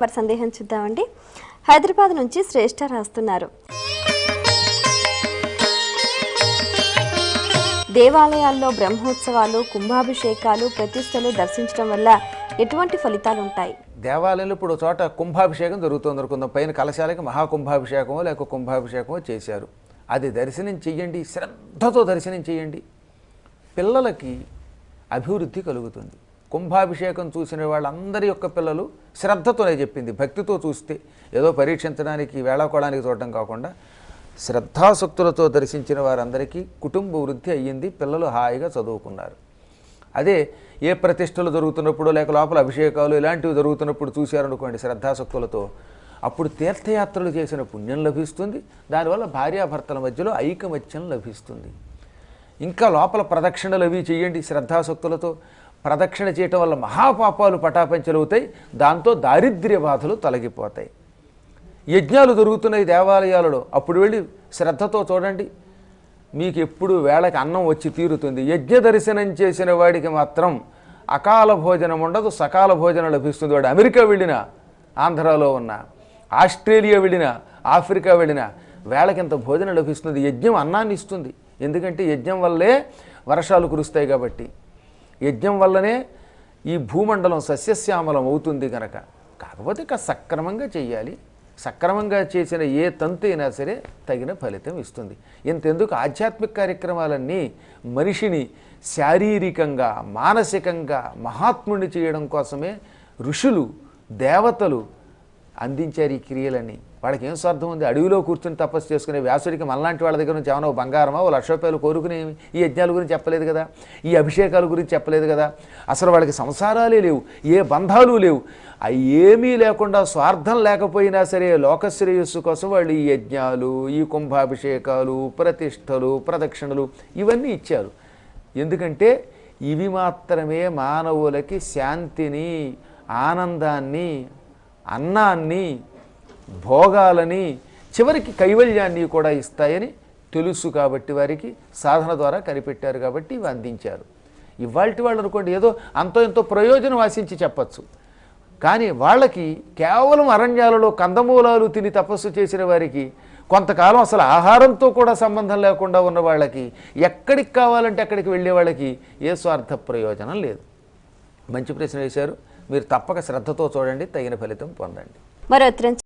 వారి సందేహం చూద్దామండి. హైదరాబాద్ నుంచి శ్రేష్ఠ రాస్తున్నారు. దేవాలయాల్లో బ్రహ్మోత్సవాలు, కుంభాభిషేకాలు, ప్రతిష్టలు దర్శించడం వల్ల ఎటువంటి ఫలితాలు ఉంటాయి? దేవాలయంలో ఇప్పుడు చోట కుంభాభిషేకం జరుగుతుంది అనుకుందాం. పైన కలశాలకి మహాకుంభాభిషేకమో లేక కుంభాభిషేకమో చేశారు. అది దర్శనం చెయ్యండి, శ్రద్ధతో దర్శనం చేయండి. పిల్లలకి అభివృద్ధి కలుగుతుంది. కుంభాభిషేకం చూసిన వాళ్ళందరి యొక్క పిల్లలు శ్రద్ధతోనే చెప్పింది. భక్తితో చూస్తే ఏదో పరీక్షించడానికి వేళాకోవడానికి చూడటం కాకుండా శ్రద్ధాసక్తులతో దర్శించిన వారందరికీ కుటుంబ వృద్ధి అయ్యింది. పిల్లలు హాయిగా చదువుకున్నారు. అదే ఏ ప్రతిష్టలు జరుగుతున్నప్పుడు లేక లోపల అభిషేకాలు ఇలాంటివి జరుగుతున్నప్పుడు చూశారనుకోండి శ్రద్ధాసక్తులతో, అప్పుడు తీర్థయాత్రలు చేసిన పుణ్యం లభిస్తుంది. దానివల్ల భార్యాభర్తల మధ్యలో ఐకమత్యం లభిస్తుంది. ఇంకా లోపల ప్రదక్షిణలు అవి చేయండి శ్రద్ధాసక్తులతో. ప్రదక్షిణ చేయటం వల్ల మహాపాపాలు పటాపంచలవుతాయి. దాంతో దారిద్ర్య బాధలు తొలగిపోతాయి. యజ్ఞాలు జరుగుతున్నాయి దేవాలయాలలో, అప్పుడు వెళ్ళి శ్రద్ధతో చూడండి. మీకు ఎప్పుడు వేళకి అన్నం వచ్చి తీరుతుంది. యజ్ఞ దర్శనం చేసిన వాడికి మాత్రం అకాల భోజనం ఉండదు, సకాల భోజనం లభిస్తుంది. వాడు అమెరికా వెళ్ళినా, ఆంధ్రాలో ఉన్న, ఆస్ట్రేలియా వెళ్ళినా, ఆఫ్రికా వెళ్ళినా వేళకింత భోజనం లభిస్తుంది. యజ్ఞం అన్నాన్ని ఇస్తుంది. ఎందుకంటే యజ్ఞం వల్లే వర్షాలు కురుస్తాయి కాబట్టి. యజ్ఞం వల్లనే ఈ భూమండలం సస్యశ్యామలం అవుతుంది కనుక. కాకపోతే ఇక సక్రమంగా చెయ్యాలి. సక్రమంగా చేసిన ఏ తంతు అయినా సరే తగిన ఫలితం ఇస్తుంది. ఇంతెందుకు ఆధ్యాత్మిక కార్యక్రమాలన్నీ మనిషిని శారీరకంగా, మానసికంగా మహాత్ముడిని చేయడం కోసమే ఋషులు, దేవతలు అందించారు ఈ క్రియలన్నీ. వాళ్ళకి ఏం స్వార్థం ఉంది? అడవిలో కూర్చొని తపస్సు చేసుకునే వ్యాసుడికి మనలాంటి వాళ్ళ దగ్గర నుంచి ఏమైనా బంగారమా, 1,00,000 రూపాయలు కోరుకునే ఈ యజ్ఞాల గురించి చెప్పలేదు కదా, ఈ అభిషేకాల గురించి చెప్పలేదు కదా. అసలు వాళ్ళకి సంసారాలే లేవు, ఏ బంధాలు లేవు. అవి ఏమీ లేకుండా స్వార్థం లేకపోయినా సరే లోకశ్రేయస్సు కోసం వాళ్ళు ఈ యజ్ఞాలు, ఈ కుంభాభిషేకాలు, ప్రతిష్టలు, ప్రదక్షిణలు ఇవన్నీ ఇచ్చారు. ఎందుకంటే ఇవి మాత్రమే మానవులకి శాంతిని, ఆనందాన్ని, అన్నాన్ని, భోగాలని, చివరికి కైవల్యాన్ని కూడా ఇస్తాయని తెలుసు కాబట్టి వారికి సాధన ద్వారా కనిపెట్టారు కాబట్టి ఇవి అందించారు. ఇవాల్టి వాళ్ళు అనుకోండి ఏదో అంతో ఎంతో ప్రయోజనం ఆశించి చెప్పచ్చు. కానీ వాళ్ళకి కేవలం అరణ్యాలలో కందమూలాలు తిని తపస్సు చేసిన వారికి, కొంతకాలం అసలు ఆహారంతో కూడా సంబంధం లేకుండా ఉన్న వాళ్ళకి, ఎక్కడికి కావాలంటే అక్కడికి వెళ్ళే వాళ్ళకి ఏ స్వార్థ ప్రయోజనం లేదు. మంచి ప్రశ్న వేశారు. మీరు తప్పక శ్రద్ధతో చూడండి, తగిన ఫలితం పొందండి. మరో